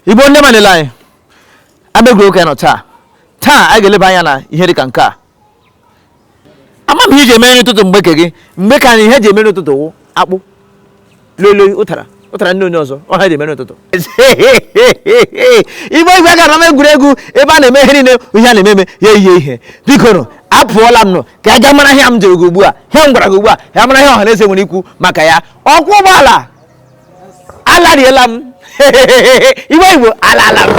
Igbo nne ma nilai. Amegro ka no taa. Taa a ga-eleba anya na ihe dị ka nke a. Ama m ihe je eme n'ụtụtụ mgbe gị. Mgbe ka ihe je eme n'ụtụtụ wụ akpụ. Lolo ụtara. Ụtara ndị onye ọzọ. Ọ ha je eme n'ụtụtụ. Igbo igwe ga na egwuregwu ebe a na-eme ihe niile ihe a na-eme ya ihe. Biko no apụọla m no ka a ga mara ihe m jere ugbu a. Ihe m gwara gị ugbu a. Ya mara ihe ọha na eze nwere ikwu maka ya. Ọkwụ ụgbọala. Alariela m. Igbo alala m.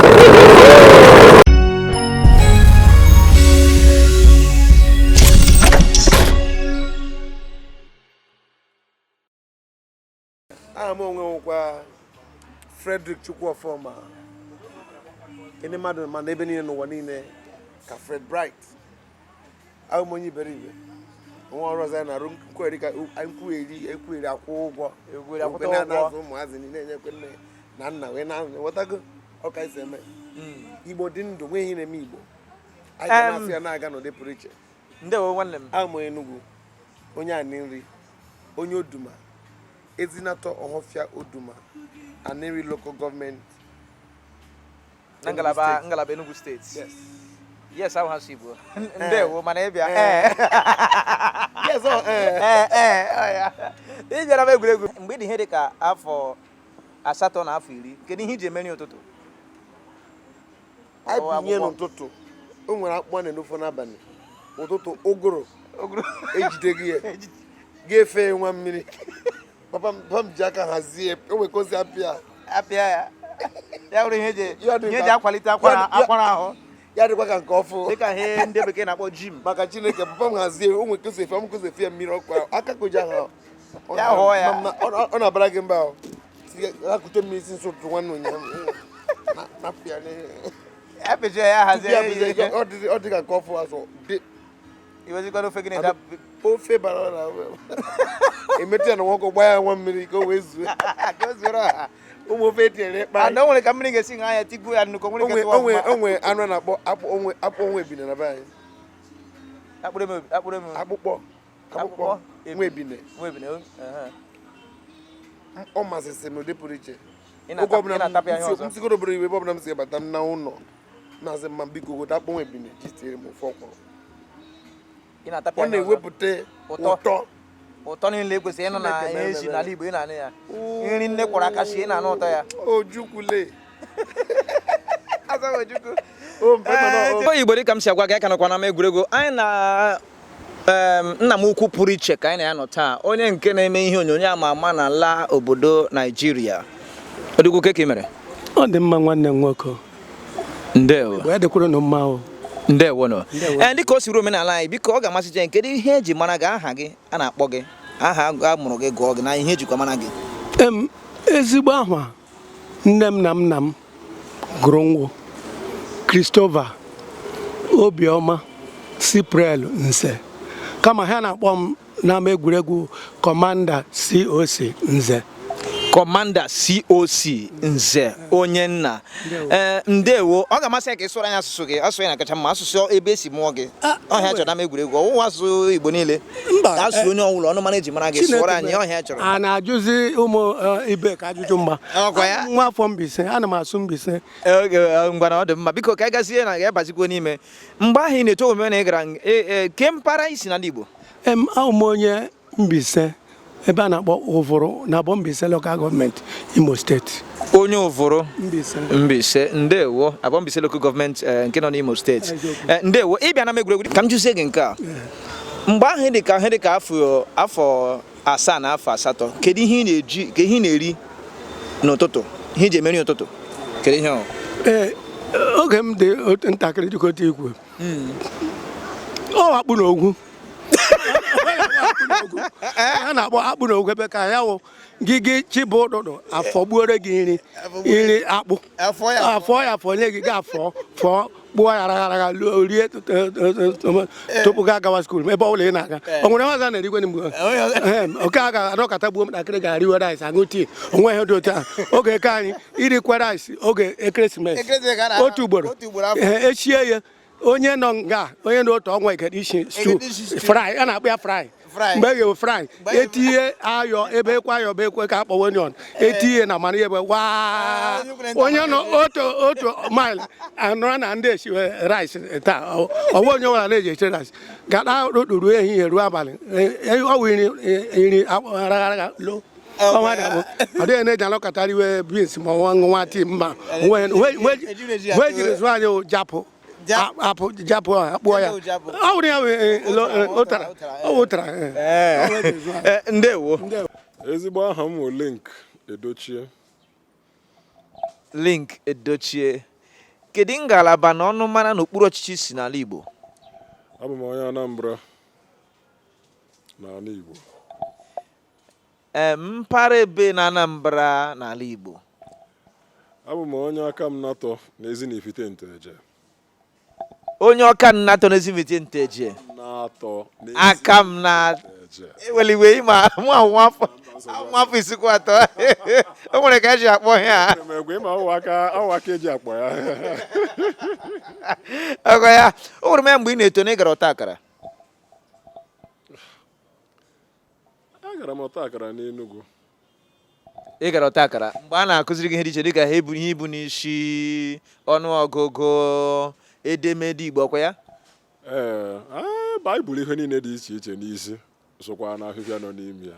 I'm only Frederick Chukwuofoma. Any man, man, even in one in a Fred Bright. I'm only very one was in a room, I'm query, a cool, Nana, when I'm what I go. Okay, sir. Ibo didn't do way in a meebo. I can't see an agano de preacher. No one them. I'm a nugu. Onya Niri, Onyo Duma. Ezinato Ohofia Oduma, and every local government. Ngalaba Enugu State. Yes. Yes, I have Sibo. There, woman, Yes, yeah. This is a very good. We did headache for a Saturn afili. Can he hear many of Toto? I begin on Toto. When I want to know for Nabani. Ototo Ogro. Age give 1 minute. Papa, Jacka has here. We go appear. Appear. You quality. You had to work and coffee. They can hear and they became about Jim. Macachine, Papa has here. Oh, because if I'm going to fear miracle, I can go down. On a bragging bow. See, I could tell me since to one when you're not fear. Happy has a coffee as well. He was going to figure it out. Oh, February. He met and walk away 1 minute. Go with you. I don't want to come in and sing. I think we are no communication. Only I run up only been in a van. Up webinar. Almost a similar deputy. In a government, I'm going to bring them say, but I'm now no. Nothing, my big good up webinar. Just for only we put o Tony Lagos eno na ezi na Igbo ina na ya nri nne kwara aka sie na anọ ya ojukule asa ojuku o Igbo dị ka m si agwa gị ka nakwa na m egwurego anyị na nna m ukwu pụrụ iche ka anyị na ya nọ taa onye nke na-eme ihe onyonyo ama na la obodo Nigeria odugwu ke mere ọ dị mma nwanne m nwoke ndewo ya dịkwara no mma o ndewo no dịka o siri omenala anyị biko ọ ga-amasị je nke ihe eji mara gị aha gị a na-akpọ gị aha a mụrụ gị gụọ gị na ihe ejikwa mara gị ezigbo ahụ nne m na nna m gụrụ nwo Christopher Obioma Cypriel Nze kama ha na-akpọ m n'ama egwuregwu Commander COC Nze Commander COC Nze onye nna ndewo ọ ga-amasị ka ịsụrụ anya asụsụ gị asụsụ ya na kacha mma asụsụ ebe esi mụọ gị ọhịa chọrọ na egwuregwu ọwụwa asụsụ Igbo niile asụsụ onye ọwụla ọnụ mara eji mara gị sụọrọ anyị ọhịa chọrọ a na-ajụzi ụmụ ibe ka ajụjụ mgba nwa afọ Mbaise ana m asụ Mbaise ngwana ọ dị mma biko ka anyị gazie na ga-abazikwa n'ime mgbe ahụ ị na-eto omume na ị gara ke mpara isi n'ala Igbo ahụ m onye Mbaise ebe a na-akpọ Ụvụrụ na Mbaise Local Government Imo State onye Ụvụrụ Mbaise ndewo Mbaise Local Government nke nọ n'Imo State ndewo ịbịa na egwuregwu ka m jụzie gị nke a mgbe ahụ dị ka afọ 7 na afọ 8 kedu ihe ị na-eji ka ihe ị na-eri n'ụtụtụ ihe iji emeri ụtụtụ kedu ihe ọ oge m dị ntakịrị jikọta ikwu ọ akpụ na ogwu a na-akpọ akpụ na ogwu ebe ka ya wụ gị chibụ ụdụdụ afọ gbuore gị iri akpụ afọ ya afọ nye gị afọ fọọ kpụọ ya ragaraga rie tupu ga agawa skuul ebe ọbụla ị na-aga o nwere ọzọ na-erigwe mgbe oke a ga-adọkọta gbuo ntakịrị ga-ariwe rice aṅụ tii onwe ihe dị otu a oge eke anyị irikwa rice oge ekeresimesi otu ugboro echie ya onye nọ nga onye na otu ọnwa egede isi stew fry a na-akpọ ya fry mgbe ga fry etinye ayọ ebe ekwe ayọ bụ ekwe ka akpọwa onion etinye na mara ebe waa onye nọ otu mile anọrọ na ndị esiwe rice taa ọwa onye nwere na-eji eche rice gada ruo ehihie ruo abalị ọwụ iri araghara lo ọnwa dị ọ dịghị na-eji alọkọtara iwe beans ma ọnwa nwa tii mma wee jiri zụọ anyị japụ apụ japụ akpụọ ya ọ wụrụ ya ụtara ndewo ezigbo aha m bụ Link Edochie kedu ngalaba na ọnụ mara n'okpuru ọchịchị si n'ala Igbo abụ m onye Anambra n'ala Igbo mpara ebe na Anambra n'ala Igbo abụ m onye aka m natọ na Ezinifite Nteje onye ọka nnatọ na Ezinifite Nteje aka m na eweliwe ịma nwafọ isikwa atọ o nwere ka eji akpọ ya ọwaka eji akpọ ya ọgọ ya o nwere m mgbe ị na-eto na ị gara ọta akara agara m ọta akara n'Enugu ị gara ọta akara mgbe a na-akụziri gị ihe dị iche dịka ihe ibu n'isi ọnụọgụgụ edemede Igbo ọkwa ya Baịbụl ihe niile dị iche iche n'isi sokwa na ahịhịa nọ n'ime ya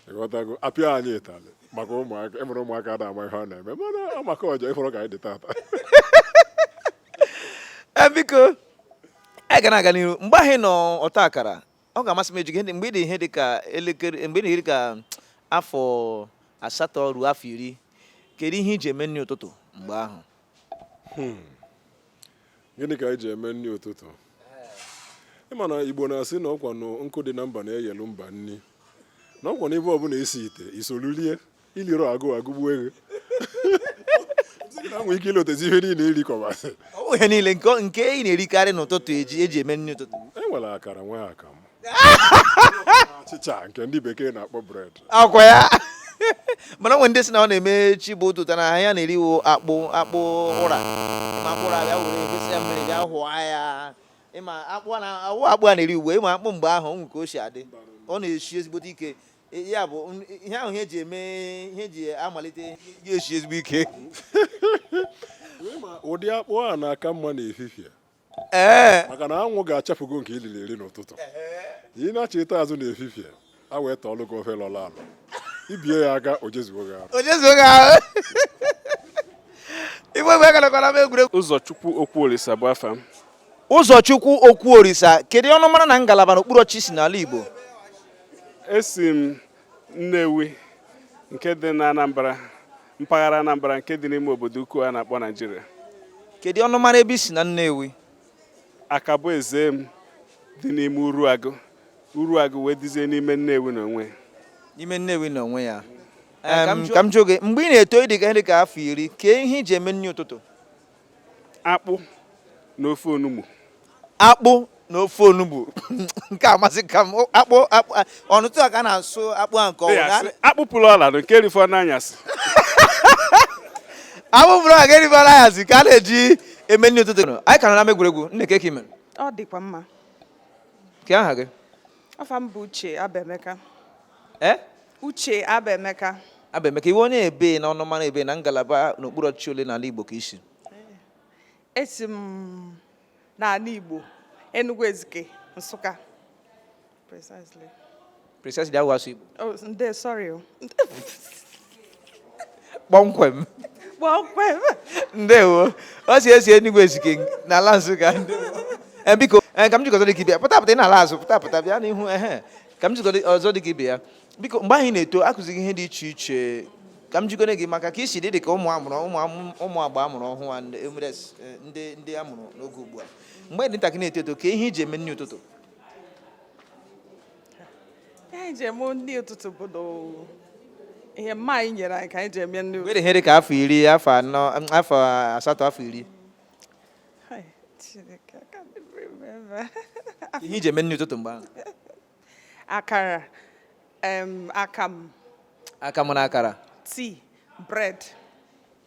ịghọtago apịa anyị ịtalị maka ụmụaka ịmụrụ ụmụaka na-ama ihe ọ na-eme mana maka ọjọọ ịfọrọ ka anyị dị tata biko anyị ga na-aga n'ihu mgbe ahụ nọ ọta akara ọ ga-amasị m eju gị mgbe ị dị ihe dị ka elekere mgbe ị dị ka afọ 8 ruo afọ 10 kedu ihe iji eme nri ụtụtụ mgbe ahụ gịnị ka anyị ji eme nri ụtụtụ ịma na Igbo na-asị na ọkwa nkụ dị na mba na-eyelu mba nri na ọkwa n'ibe ọbụla esi ite isolulie iliro agụgbuo ego na nwee ike ilotezi ihe niile irikọbasị ihe niile nke ị na-erikarị n'ụtụtụ eji eme nri ụtụtụ enwere akara nwee akamụ achịcha nke ndị bekee na-akpọ bred akwa ya mana onwe ndị si na ọ na-eme chi bụ ụtụtụ na ya na-eriwo akpụ ụra ịma akpụ ụra bịa were ebesi ya mmiri bịa hụọ ya ịma akpụ a na-eri ugbo ịma akpụ mgbe ahụ nke o si adị ọ na-esi ezigbote ike ya bụ ihe ahụ ihe eji eme ihe eji amalite ya esi ezigbo ike ụdị akpụ a na-aka mma n'efifie maka na anwụ ga-achapụgo nke ilili eri n'ụtụtụ ị na-achịta azụ n'efifie a wee tọọlụ gị ofe lọla alụ ibie ya aka ojezuo gị ahụ igbe ebe garakwara m egwuregwu Ụzọchukwu Okwuorisa bụ afa m Ụzọchukwu Okwuorisa kedu ọnụ mara na ngalaba n'okpuru ọchịchị si n'ala Igbo esi m Nnewi nke dị na Anambra mpaghara Anambra nke dị n'ime obodo ukwu a na-akpọ Naịjirịa kedu ọnụ mara ebe isi na Nnewi Akabụ eze m dị n'ime Uruagụ wee dizie n'ime Nnewi n'onwe ya ka m jụọ gị mgbe ị na-eto ịdị ka afọ 10 kee ihe iji eme nri ụtụtụ akpụ na ofe onugbu nke amasị ka m akpụ ọnụtụ a ka a na-asụ akpụ a nke ọwụ akpụ pụrụ ọla nke rifọ n'anyasị akpụ pụrụ ọla nke rifọ n'anyasị ka a na-eji eme nri ụtụtụ anyị ka nọ na egwuregwu nne ka ime ọ dịkwa mma ke aha gị afa m bụ Uche Abemeka Uche Abemeka iwe onye ebe na ọnụ mara ebe na ngalaba n'okpuru ọchịchị ole n'ala Igbo ka isi esi m n'ala Igbo Enugu Ezike Nsụka precisely ahụ asụ Igbo nde sorry kpọmkwem ndewo ọ si esi Enugu Ezike n'ala Nsụka biko ka m jikọta dị ka ibe ya pụta ị na-ala azụ pụta bịa n'ihu ka m jikọta ọzọ dị ka ibe ya biko mgbe anyị na-eto akụzighị ihe dị iche iche ka m jikọta gị maka ka isi dị ka ụmụ agba amụrụ ọhụụ ndị amụrụ n'oge ugbu a mgbe dị ntakịrị na-eto eto ka ihe iji eme nri ụtụtụ ihe iji eme nri ụtụtụ bụ ihe mma anyị nyere anyị ka anyị ji eme nri ụtụtụ mgbe dị ihe dị ka afọ 10 afọ 4 afọ 8 afọ 10 ihe iji eme nri ụtụtụ mgbe ahụ akara akamụ na akara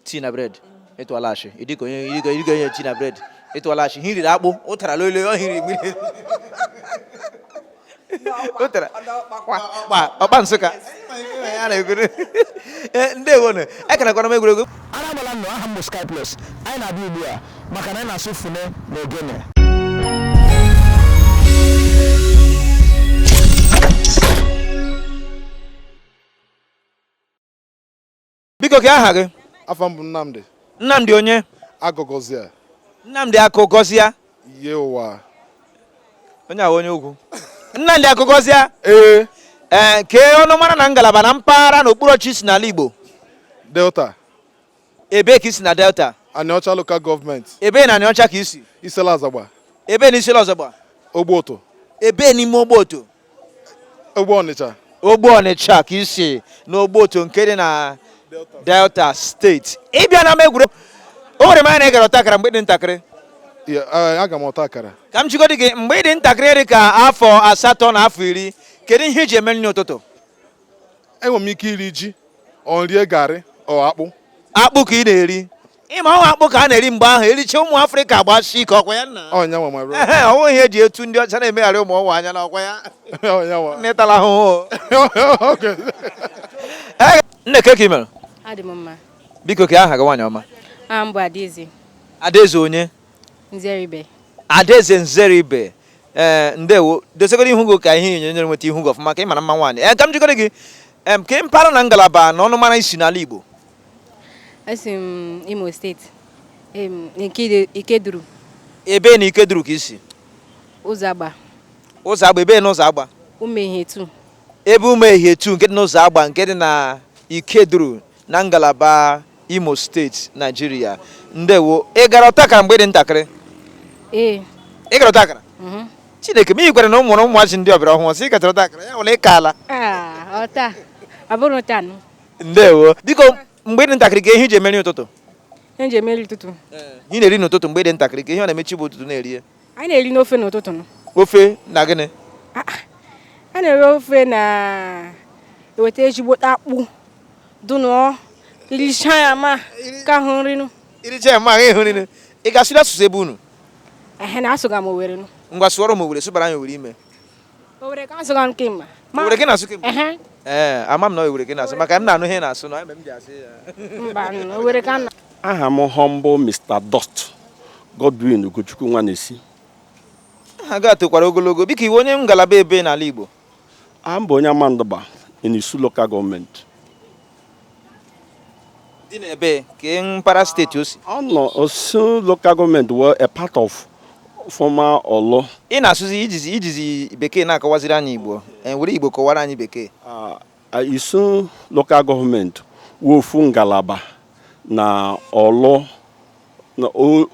tii na bread ịtụọlachi ịdịka onye tii na bread ịtụọlachi ihe riri akpụ ụtara lole ọ hiri mmiri Utara. Ọkpa Nsụka. Ndewo nụ. Ekene kwana m egwuregwu. Ana agbala nnọọ aha m Sky Plus. Anyị na-abịa ugbu a maka na anyị na-asụ fune na ogene. Biko ka aha gị? Afọ m bụ Nnamdi. Nnamdi onye? Agụgọzia. Nnamdi Akụgọzia. Ihe ụwa. Onye ahụ onye ugwu. Nnamdi Akụgọzia. Ee. Kee ọnụ mara na ngalaba na mpaghara n'okpuru ọchị si n'ala Igbo. Delta. Ebe ka isi na Delta. Anịọcha local government. Ebe na Anịọcha ka isi. Isela Azagba. Ebe na Isela Azagba. Ogboto. Ebe n'ime Ogboto. Ogbo Ọnịcha. Ogbo Ọnịcha ka isi n'Ogboto nke dị na Delta steeti. Ịbịa na m egwuregwu. O nwere manya na ị gara ọta akara mgbe dị ntakịrị. Aga m ọta akara. Ka m chịgodi gị mgbe ị dị ntakịrị dị ka afọ 8 na afọ 10, kedu ihe iji eme nri ụtụtụ? Enwere m ike iri ji, ọ rie garị, ọ akpụ. Akpụ ka ị na-eri. Ịma ọnwa akpụ ka a na-eri mgbe ahụ ericha ụmụ Afrịka agbasi ike ọkwa ya nna. Ọnya nwa ma bro. Ọnwụ ihe eji etu ndị ọcha na-emegharị ụmụ ọnwa anya n'ọkwa ya. Ọnya nwa. N'ịtala ahụhụ. Okay. Nne ke ka ị mere? Adị m mma. Biko ka aha gị nwaanyị ọma. Aha m bụ Adaeze. Adaeze onye? Nzeribe. Adaeze Nzeribe. Ndewo. Dosegoro ihu gị ka ihe nyere nweta ihu gị ọfụma ka ị mara mma nwaanyị. Ka m jikọrọ gị ke mpaghara na ngalaba na ọnụ mara isi n'ala Igbo. Esi m Imo steeti. Ikeduru. Ebe na Ikeduru ka isi? Ụzọ Agba. Ụzọ Agba, ebe na Ụzọ Agba? Umehietu. Ebe Umehietu nke dị n'Ụzọ Agba nke dị na Ikeduru na ngalaba Imo steeti, Nigeria. Ndewo. Ị gara ọta akara mgbe dị ntakịrị? Ee. Ị gara ọta akara? Chineke, m ikwere na ụmụrụ ụmụazị ndị ọbịara ọhụrụ sị ị gatara ọta akara ya nwere ịka ala. Ọta. Abụrụ taa nụ. Ndewo. Biko mgbe dị ntakịrị ka ihe iji emeri ụtụtụ? Ihe ji emeri ụtụtụ. Ị na-eri n'ụtụtụ mgbe dị ntakịrị ka ihe ọ na-emechi bụ ụtụtụ na-eri ya? Anyị na-eri n'ofe n'ụtụtụ nụ. Ofe na gịnị? A na-eri ofe na eweta ezigbo akpụ dụnụọ iricha ya ma ka hụ nri nụ. Iricha ya ma ịhụ nri nụ. Ị ga-asụrụ asụsụ ebe unu? Na-asụga m Owere nụ. Ngwa sụọrọ m Owere, sụbara anyị Owere ime. Owere ka asụga nke mma. Owere gị na-asụ kemgbe? Ama m na Owere gị na-asụ maka m na-anụ ihe na-asụ na eme m ji asị ya. Mba, Owere ka na. Aha m humble Mr. Dust Godwin Ugochukwu Nwanesi. Aha gị atokwara ogologo. Biko iwe onye ngalaba ebe n'ala Igbo? Aha m bụ onye Amandaba in Isu local government. Dị n'ebe ka mpaghara steeti o si? Osu local government were a part of former Olo. Ị na-asụzi ijizi bekee na-akọwaziri anyị Igbo. Were Igbo kọwara anyị bekee. Isu local government wofu ngalaba na Olo na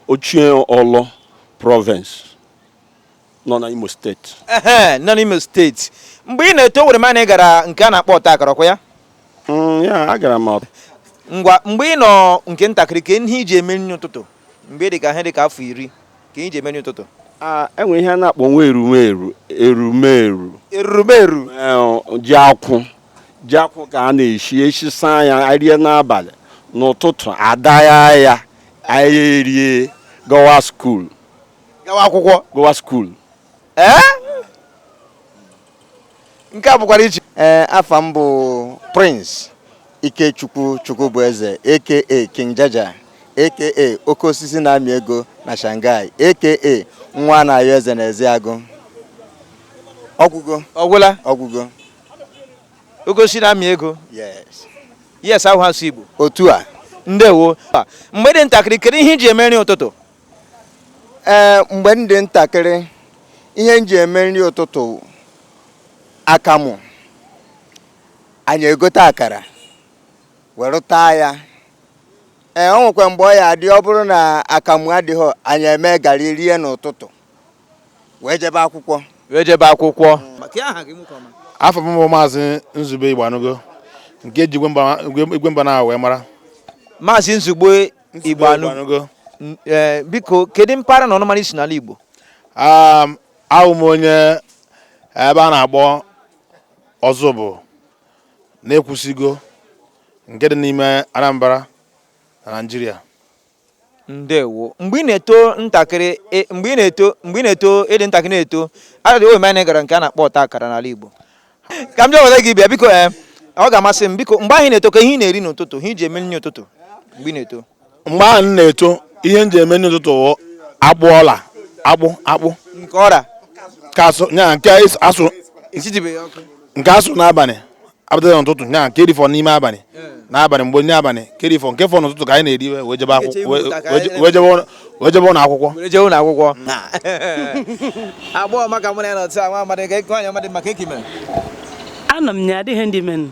ochie Olo province nọ na Imo steeti. Nọ n'Imo steeti. Mgbe ị na-eto were mana ị gara nke a na-akpọ ọta akara ọkwa ya? Ya, agara m. Ngwa mgbe ị nọ nke ntakịrị ka ihe iji eme nri ụtụtụ mgbe dị ka ihe dị ka afọ 10 ka iji eme nri ụtụtụ? Enwe ihe a na-akpọ nwa erumeru. Erumeru? Ji akwụ ka a na-eshisa ya rie n'abalị, n'ụtụtụ adaya ya anyị erie gawa skuul. Gawa akwụkwọ? Gawa skuul. Nke a bụkwara iche. Afa m bụ Prince Ikechukwu Chukwubueze aka King Jaja aka oke osisi na-amị ego na Shanghai aka nwa na-ayọ eze na Ezeagụ. Ọgwụla? Ọgwụgo. Oke osisi na-amị ego? Yes, ahụ asụ Igbo. Otu a. Ndewo. Mgbe dị ntakịrị kedu ihe iji eme nri ụtụtụ? Mgbe m dị ntakịrị ihe m ji eme nri ụtụtụ akamụ. Anyị egote akara were taa ya. O nwekwa mgbe ọ ya adị ọ bụrụ na akamụ adịghị anyị eme garị rie n'ụtụtụ wee jebe akwụkwọ. Afọ m bụ Maazị Nzube Igbanugo nke ji igwe mba na wee mara. Maazị Nzube Igbanugo. Biko kedu mpaghara na ọnụmara isi n'ala Igbo? Ahụ m onye ebe a na-akpọ Ọzụbụ na-ekwusigo nke dị n'ime Anambra na Nigeria. ndewo mgbe ị na-eto ntakịrị mgbe ị na-eto ịdị ntakịrị na-eto adịghị oyi manya gara nke a na-akpọ ọta akara n'ala Igbo ka m jeweta gị bịa biko ọ ga-amasị m biko mgbe ahụ na-eto ka ihe ị na-eri n'ụtụtụ ihe iji eme nri ụtụtụ mgbe ị na-eto mgbe ahụ m na-eto ihe m ji eme nri ụtụtụ akpụ ọla akpụ nke ọra ka asụ nya nke asụ nke asụ n'abalị abụta n'ụtụtụ nya nke erifọ n'ime abalị n'abalị mgbe ndị abalị kerifọ nke fọ n'ụtụtụ ka anyị na-eri wee jebe ụlọ akwụkwọ agbọghọ maka mụ na ya nọtụ nwa amadị ka nwaanyị amadị maka ekime anọ m ya adịghị ndị men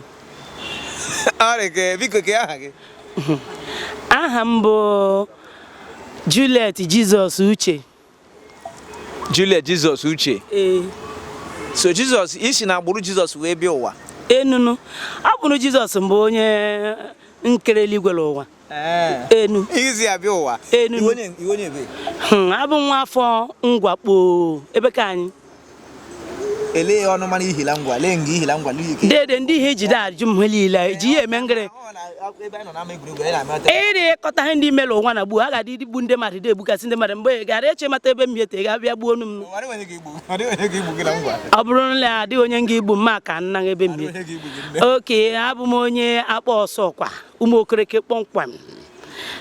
biko ka aha gị aha m bụ Juliet Jizọs Uche. Juliet Jizọs Uche. So Jizọs isi na agbụrụ Jizọs wee bịa ụwa. Enunu. Agbụrụ Jizọs mbụ onye nkere eluigwe ụwa. Enu. Izi abịa ụwa. Enu. Iwe onye ebe. Abụ nwa afọ Ngwakpo ebe ka anyị. Ele ọnụ mana ihila ngwa, le ngi ihila ngwa like. Dede ndị ihe jide ajụ m helile ji ya eme ngere. Ebe nọ na egwuregwu ya na-amata. Ere kọta ihe ndị mele ụwa na gbuo a ga-adị igbu ndị mmadụ dị egbukasị ndị mmadụ mgbe gara eche mata ebe m ete ga-abịa gbuo onu m. Ọ bụrụ na adịghị onye nga igbu mma ka nna ebe m oke abụ m onye akpọ ọsọ kwa ụmụ okereke kpọmkwem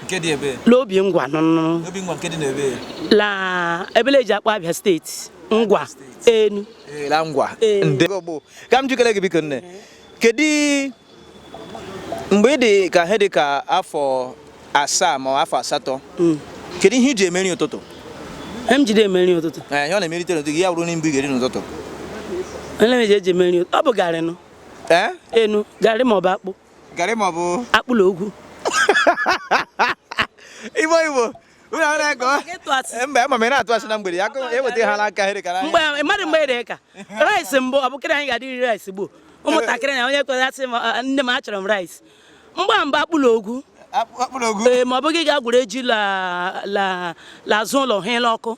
nke dị ebe l'obi ngwa nụnụ obi ngwa nke dị n'ebe la ebele eji akpọ Abia steeti ngwa enu la ngwa ndị ka m jikere gị biko nne kedu mgbe dị ka he dị ka afọ 7 ma afọ 8 kedu ihe iji emeri ụtụtụ em jide emeri ụtụtụ ihe ọ na-emerite n'ụtụtụ ya bụrụ na mbụ iri n'ụtụtụ ele meje eji emeri ọ bụ garị nụ enu garị ma ọ bụ akpụ garị ma ọ bụ akpụ na ogwu Igbo mgbe ama m na-atụ asị na mgbede ya eweta ha n'aka here ka mgbe mmadụ mgbe ere ka rice mbụ ọ bụkịrị anyị ga-adịrị rice gboo ụmụntakịrị na onye kwesịrị asị nne m achọrọ m rice mgbe akpụ na ogwu ma ọ bụghị ga-agwere eji lazụ ụlọ hela ọkụ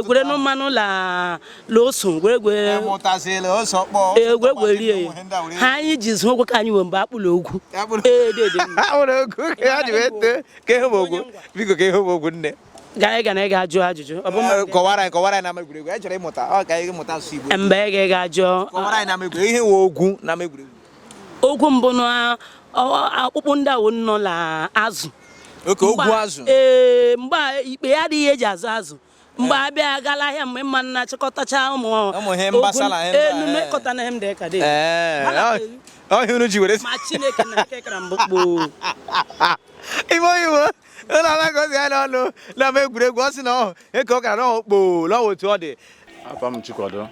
gwere nụ mmanụ la oso gwere rie ha anyị ji zụ ụgwọ ka anyị nwe mgbe akpụ na ogwu biko ka ihe ogwu nne ga na ịga ajụ ajụjụ kọwara anyị na ama egwuregwu anyị chọrọ ịmụta ọ ka anyị mụta asụ Igbo mgbe ị ga ajụ kọwara anyị na ama egwuregwu ihe nwe ogwu na ama egwuregwu ogwu mbụ na akpụkpọ ndị ahụ nọ na azụ oke ogwu azụ mgbe ikpe ya adịghị eji azụ azụ mgbe abịa gala ahịa mgbe mma na-achịkọtacha ụmụ ihe mbasala enu ịkọta na ihe m dị ka dị ọhịa unu ji were ma Chineke na nke kara mbụ kpoo Igbo ụlọ anagozi ya n'ọnụ na-ama egwuregwu ọ sị na eke ọ kara n'ọkpo n'ọwa otu ọ dị Afa m Chikwado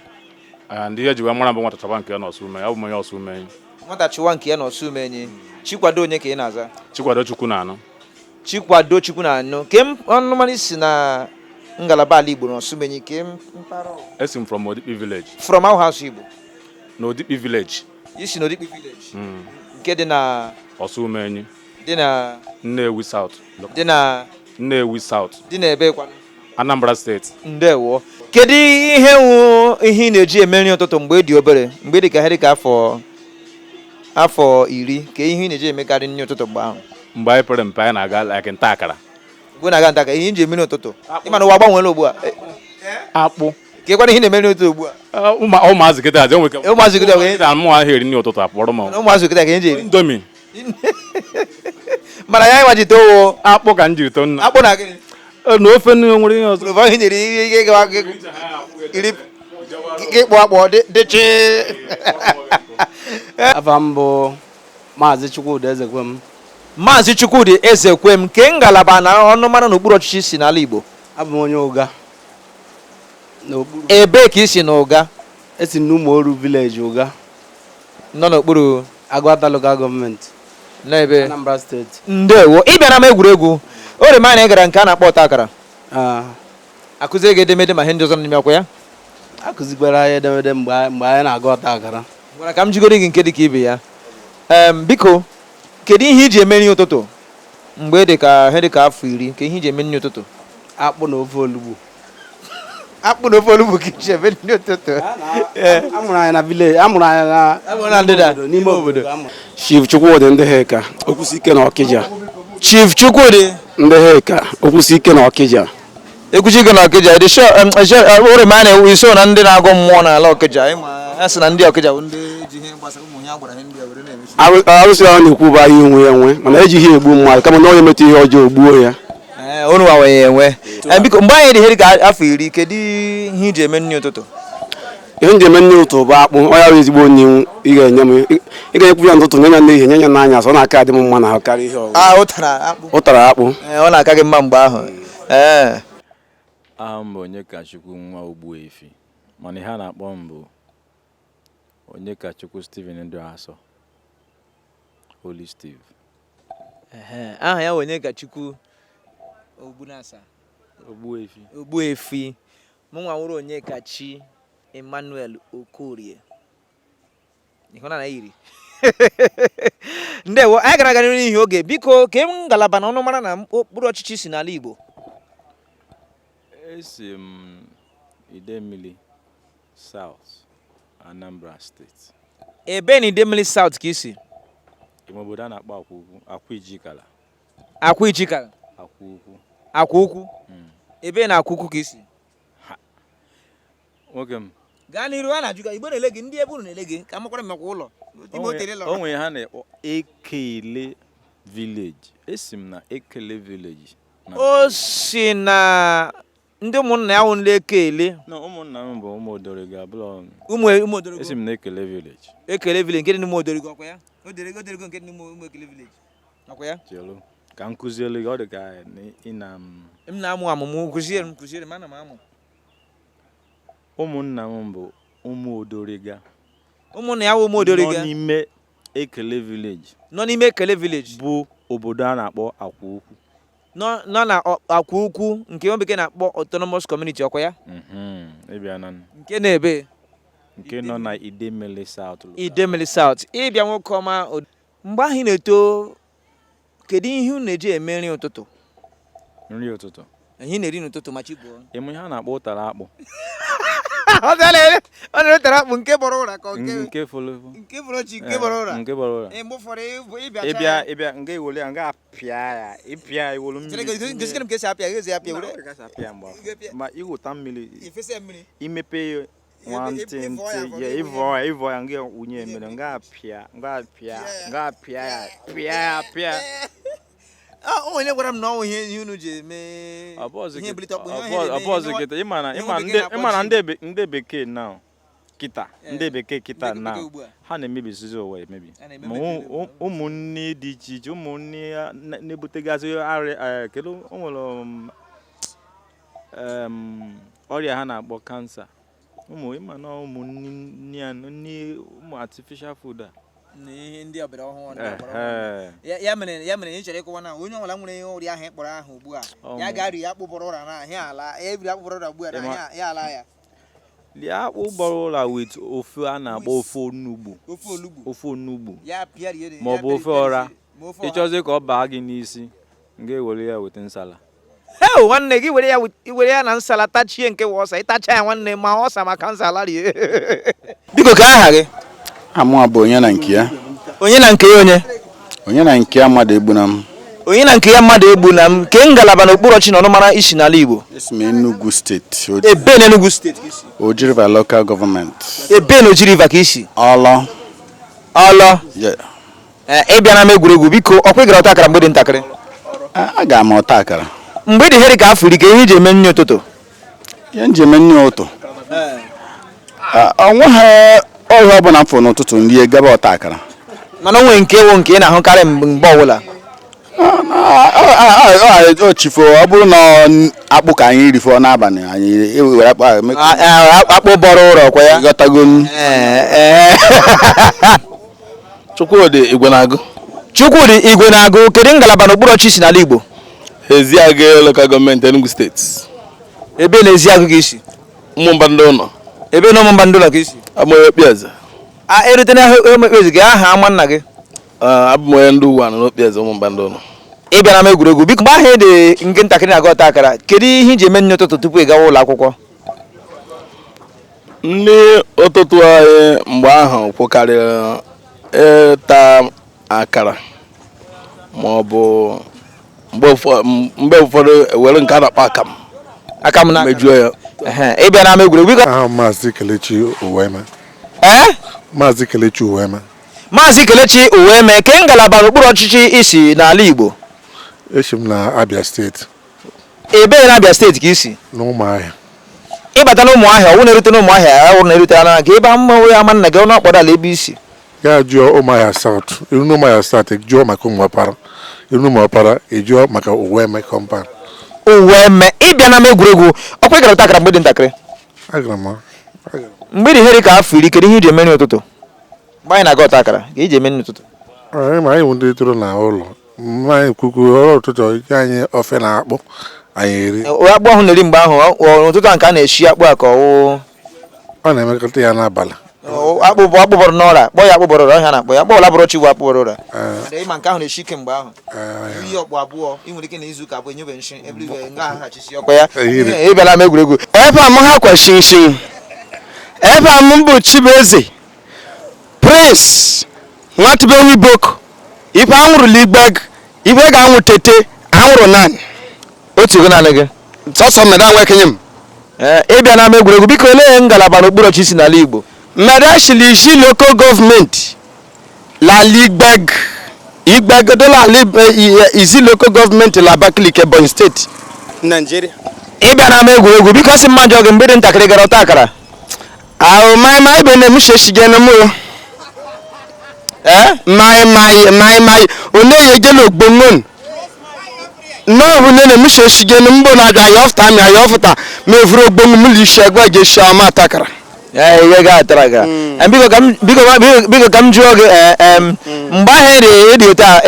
ndị ihe ji wee mara bụ nwata chọba nke ya n'ọsụ ume ọ bụ onye ọsụ ume nwata chụwa nke ya n'ọsụ ume enyi Chikwado onye ka ị na-aza Chikwado Chukwu na anụ Chikwado Chukwu na anụ ke ọnụmanụ si na ngalaba ala Igbo n'ọsụ ume ke mpaghara esi m from Odikpi village from our house Igbo na Odikpi village isi na Odikpi village nke dị na ọsụ ume enyi dị na Nnewi South dị na Nnewi South dị na ebe kwa Anambra State ndewo kedu ihe wu ihe ị na-eji eme nri ụtụtụ mgbe dị obere mgbe dị ka ihe dị ka afọ 10 ka ihe ị na-eji emekarị nri ụtụtụ mgbe ahụ mgbe anyị pere mpe anyị na-aga like nta akara mgbe na-aga nta akara ihe nji eme nri ụtụtụ ịma na ụwa gbanweela ugbu a akpụ ka ịkwana ihe na-eme nri ụtụtụ ugbu a ụmụazị kịta azị ụmụazị kịta na mmụọ ahụ eri nri ụtụtụ apụrụ m ụmụazị kịta ka ihe nji eri Indomie mana ya ịwa jite owo akpụ ka m jiri to nna akpụ na gịnị na ofe nri nwere ihe ọzọ ihe nyere ihe gawa iri ịkpụ akpụ dịchi afa m bụ Maazị Chukwudi Ezekwem Maazị Chukwudi Ezekwem nke ngalaba na ọnụmara n'okpuru ọchịchị si n'ala Igbo abụ m onye ụga ebe ka isi na ụga esi n'Ụmụoru village ụga nọ n'okpuru Agụata local gọọmenti n'ebe Anambra steeti ndewo ị bịara m egwuregwu o rere m anyị gara nke a na-akpọ ọta akara akụzie gị edemede ma ihe ndị ọzọ n'ime akwa ya akụzikwara anyị edemede mgbe anyị na-aga ọta akara gwara ka m jigoro gị nke dị ka ibe ya biko kedu ihe iji eme nri ụtụtụ mgbe dị ka ihe dị ka afọ 10 ka ihe iji eme nri ụtụtụ akpụ na ofe olugbu akpụ na ofe olugbu ka iji eme nri ụtụtụ amụrụ anyị na village amụrụ anyị na ndịda n'ime obodo Chief Chukwudi ndị Heka Okwusike na Ọkịja Chief Chukwudi ndị heka okwusi ike na Ọkịja. Ekwuchi ike na Ọkịja dị ore ma na iso na ndị na-agụ mmụọ n'ala Ọkịja a sị na ndị Ọkịja bụ ndị ji ihe gbasara ụmụ ya gbara ihe ndị were na-emechi. Arụsị ahụ na-ekwu bụ ahịa onwe ya nwe mana ejighị egbu mmadụ kama na onye metụ ihe ọjọọ gbuo ya. Unu wawenye enwe. Biko mgbe anyị dị ihe ka afọ 10 kedu ihe iji eme nri ụtụtụ? Ihe ndị eme nri ụtụtụ bụ akpụ ọ ya bụ ezigbo nri ị ga-enye m ị ga-ekwu ya n'ụtụtụ nye ya n'ihe nye ya n'anya so ọ na-aka adị m mma na karịa ihe ọzọ. Ụtara akpụ ọ na-aka gị mma mgbe ahụ. Aha m bụ Onyekachukwu nwa Ogbuefi mana ihe a na-akpọ m bụ Onyekachukwu Stephen Ndụasọ Holy Steve. Aha ya Onyekachukwu Ogbuefi mụ nwa nwụrụ Onyekachi Emmanuel Okorie ịhụna na yiri ndewo anyị gara aga n'ihi oge biko ka ngalaba na ọnụ mara na okpuru ọchịchị si n'ala Igbo. Esi m Idemili South Anambra State. Ebe na Idemili South ka isi? Ime obodo a na-akpọ Akwa-Ijikala. Akwa-Ijikala? Akwa-Ukwu? Ebe na Akwa-Ukwu ka isi? Nwoke m. Gaa n'iru a na-ajụ Igbo na-ele gị ndị ebe unu na-ele gị ka amakwara mmakwa ụlọ. O nwere ha na-ekpọ Ekele Village. Esi m na Ekele Village. O si na ndị ụmụnna ya nwụrụ Ekele. Ụmụnna m bụ ụmụ Odorigo abụọ. Ụmụ Odorigo. Esi m na Ekele Village. Ekele Village nke dị n'ụmụ Odorigo ọkwa ya? Odorigo nke dị n'ụmụ Ekele Village. Ọkwa ya? Chelu. Ka m kụziere gị ọ dị ka ị na m na-amụ amụmụ kụziere m ana m amụ. Ụmụnna m bụ ụmụ Odorigo. Ụmụnna ya bụ ụmụ Odorigo. Nọ n'ime Ekele Village. Nọ n'ime Ekele Village. Bụ obodo a na-akpọ Akwa-Ukwu. Nọ na Akwa-Ukwu nke nwa bekee na-akpọ Autonomous Community ọkwa ya? Ịbịa na nke na-ebe nke nọ na Idemili South. Idemili South. Ịbịa nwoke ọma mgbe ahụ ị na-eto kedu ihe unu na-eji eme nri ụtụtụ? Nri ụtụtụ. Ihe na-eri n'ụtụtụ ma chi bụọ. Ịmụ ihe a na-akpọ ụtara akpụ. Ọ na-ere ụtara akpụ nke bọrọ ụra ka nke fọrọ chi nke bọrọ ụra. Nke bọrọ ụra. Mgbe ụfọdụ ịbịa nga iwere ya nga apịa ya ịpịa iwolu mmiri. Gosikere m ka esi apịa ezi apịa were. Ma iweta mmiri imepe ya nwantị ya ịvọ ya nga wunye mmiri nga apịa ya pịa. Onye gwara m na ọnwụ ihe unu ji eme ihe bilite ọkpụ ọbọzọ kịta ịma na ndị bekee na kịta ndị bekee kịta na ha na-emebisizi ụwa emebi ma ụmụnne dị iche iche ụmụnne na-ebutegasị arịa kedu o nwere ọrịa ha na-akpọ kansa ịma na ụmụnne ụmụ artificial food a n'ihe ndị ọbịara ọhụrụ ya mere ị chọrọ ịkọwa na onye ọbụla nwere ọrịa ahụ ịkpọrọ ahụ ugbu a ya ga-arị akpụ bọrọ ụra na ahịa ala ebiri akpụ bọrọ ụra ugbu a na ya ala ya lie akpụ bọrọ ụra with ofe a na-akpọ ofe onugbu ma ọ bụ ofe ọra ịchọzi ka ọ baa gị n'isi nga ewere ya weta nsala nwanne gị were ya na nsala tachie nke ọsa ịtacha ya nwanne ma ọsa maka nsala rie biko ka aha gị? Amụa bụ onye na nke ya. Onye na nke ya onye? Onye na nke ya mmadụ egbuna m. Onye na nke ya mmadụ egbuna m. Ke ngalaba na okpuru ọchị na ọnụmara isi n'ala Igbo? Esi m Enugu steeti. Ebe na Enugu steeti isi? Oji River local government. Ebe na Oji River ka isi? Ọlọ. Ịbịa na m egwuregwu biko ọkwa ị gara ọta akara mgbe dị ntakịrị? Aga m ọta akara. Mgbe dị heri ka afọ iri ka ihe iji eme nri ụtụtụ? Ihe nji eme nri ụtụtụ. Onweghị ọhịa ọbụla mfọ n'ụtụtụ nri gaba ọta akara. Mana o nwere nke ewu nke ị na-ahụkarị mgbe ọbụla? Ochifo ọ bụrụ na akpụ ka anyị rifọ n'abalị anyị were akpụ bọrọ ụra ọkwa ya? Ghọtago m. Chukwudị Igwenagụ. Chukwudị Igwenagụ kedu ngalaba na okpuru ọchị si n'ala Igbo? Eziagụ local gọọmenti Enugu steeti. Ebe na Eziagụ ka isi? Ụmụmbandụ ụlọ. Ebe na Ụmụmbandụ ụlọ ka isi? Okpieze. Erutena Okpieze gị aha ama nna gị? Abụ m onye ndị ụwa nọ n'Okpieze Ụmụmbandụ ụlọ. Ị bịara m egwuregwu biko mgbe ahụ dị nke ntakịrị na-aga ọta akara kedu ihe iji eme nri ụtụtụ tupu ị gawa ụlọ akwụkwọ? Nri ụtụtụ anyị mgbe ahụ kwụkarịrị ịta akara ma ọ bụ mgbe ụfọdụ were nke a na-akpọ akam na mejuo ya ị bịa na ama egwuregwu biko aha Maazị Kelechi Uweme ee Maazị Kelechi Uweme Maazị Kelechi Uweme ke ngalaba n'okpuru ọchịchị isi n'ala Igbo esi m na Abia steeti ebe na Abia steeti ka isi n'Ụmụahịa ịbata na Ụmụahịa ọwụ na-erute n'Ụmụahịa ọwụ na-erute na ka ebe mmanwụ ya ama nna gị ọnụ ọkpọdọ ala ebe isi ya jụọ Ụmụahịa South iru n'Ụmụahịa South jụọ maka Ụmụọpara iru n'Ụmụọpara ejụọ maka Uweme compound Uweme ịbịa na ama egwuregwu ọkwa ị gara takara mgbe dị ntakịrị agara m mgbe dị ihe ka afọ iri kedu ihe iji eme nri ụtụtụ mgbe anyị na-aga ọtakara ka iji eme nri ụtụtụ anyị bụ ndị toro na ụlọ anyị kwukwu ọrụ ụtụtụ anyị ofe na akpụ anyị eri akpụ ahụ na-eri mgbe ahụ ụtụtụ a nke a na-eshi akpụ a ka ọ na-emekọta ya n'abalị akpụ bọrọ n'ọra kpọ ya akpụ bọrọ ọra ha na-akpọ ya akpọ ọla bụrụ chi bụ akpụ bọrọ ọra ịma nke ahụ na-eshi ike mgbe ahụ iyi ọkpụ abụọ ị nwere ike na izu ụka abụọ enyebe nshi everywhere nga aghachisi ọkwa ya ịbịala m egwuregwu ebe a m ha kweshinshin ebe a m bụ Chibueze Prince Nwatubelu Iboko ife anwụrụ ligbeg ife ga-anwụ tete anwụrụ nan otu ego naanị gị sọsọ mmeda nwekenye m ịbịa na ama egwuregwu biko olee ngalaba n'okpuru ọchịchị isi n'ala Igbo mmeda shilishi local gọọmenti la ligbeg igbegodola izi local gọọmenti la Abakaliki Ebonyi steeti Nigeria ịbịa na ama egwuregwu biko sị mmadụ ọgụ mgbe dị ntakịrị gara ọta akara ahụ mai be na-emushe shigene mụ mai one ye jelo gbongon no hu ne mushe shigene mbo na ga yofta mi ayofta me vro gbongon mu li shegwa je shama takara ye ga atara biko kam jụọ gị mgbe ahụ edi ụta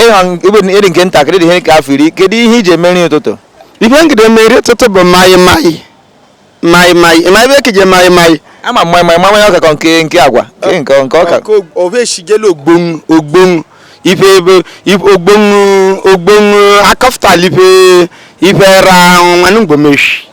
edi nke ntakịrị dị ihe ka afọ iri kedu ihe iji eme nri ụtụtụ ife ngide mere ụtụtụ bụ mai ebe keje mai ama mmanya ọka nke agwa nke ọka ove shigele ogbon ife ogbon akọfta ife ra nwanụ ngwomeshi